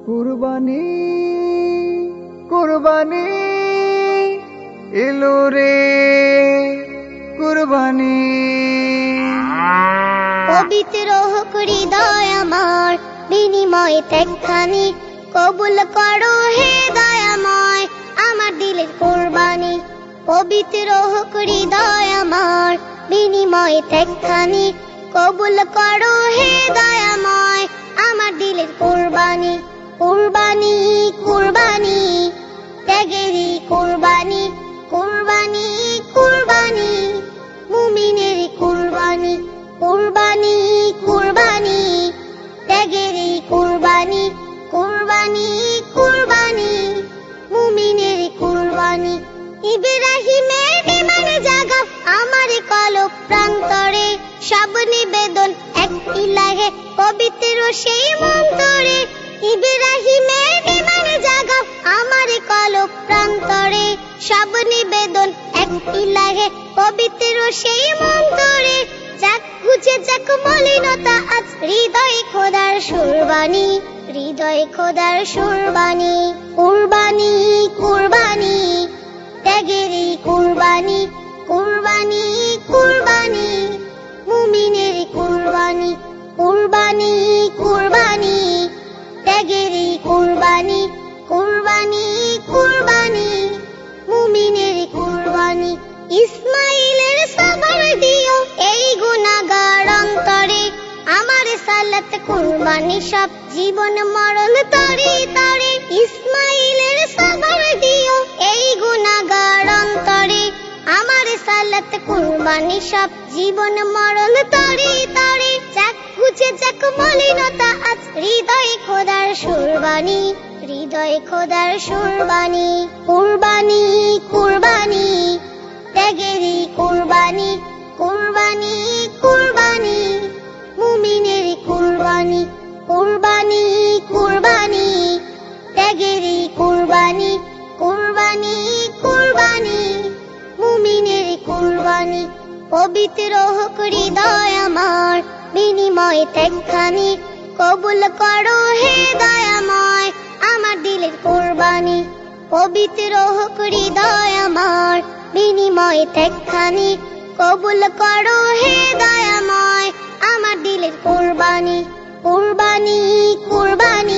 কুরবানি কুরবানি এলো রে কুরবানি। পবিত্র হোক হৃদয় আমার, বিনিময় ত্যাগখানি কবুল করো হে দয়াময় আমার দিলের কুরবানি। পবিত্র হোক হৃদয় আমার, বিনিময় ত্যাগখানি কবুল করো হে দয়াময় আমার দিলের কুরবানি। কুরবানি কুরবানি ত্যাগেরই কুরবানি, কুরবানি কুরবানি মুমিনের কুরবানি। কুরবানি কুরবানি ত্যাগেরই কুরবানি, কুরবানি কুরবানি মুমিনের কুরবানি। ইব্রাহিমের বিমানে জাগা আমার কলব প্রান্তরে, সব নিবেদন এক ইলাহে পবিত্র সেই মন্তরে। ইব্রাহিমের বিমানে জাগা আমার কলব প্রান্তরে, সব নিবেদন এক ইলাহে পবিত্র সেই মন্তরে। যাক গুছে যাক মলিনতা আজ হৃদয় খোদার সুরবানি, হৃদয় খোদার সুরবানি। কুরবানি কুরবানি ত্যাগেরই কুরবানি, কুরবানি কুরবানি মুমিনের কুরবানি। কুরবানি কুরবানি ত্যাগেরই কুরবানি, কুরবানি কুরবানি মুমিনের কুরবানি। ইসমাইলের সবর দিও এই গুনাহগার অন্তরে, আমার সালাত কুরবানি সব জীবন মরণ তরে তরে। ইসমাইলের সবর দিও এই গুনাহগার অন্তরে, আমার সালাত কুরবানি সব জীবন মরণ তরে তরে। যাক গুছে যাক মলিনতা আজ হৃদয় খোদার সুরবানি, হৃদয় খোদার সুরবানি। কুরবানি কুরবানি ত্যাগেরই কুরবানি, কুরবানি কুরবানি মুমিনের কুরবানি। কুরবানি কুরবানি ত্যাগেরই কুরবানি, কুরবানি কুরবানি মুমিনের কুরবানি। পবিত্র হোক হৃদয় আমার, বিনিময় ত্যাগখানি কবুল করো হে দয়াময় আমার দিলের কুরবানি। পবিত্র হোক হৃদয় আমার, বিনিময় ত্যাগখানি কবুল করো হে দয়াময় আমার দিলের কুরবানি। কুরবানি কুরবানি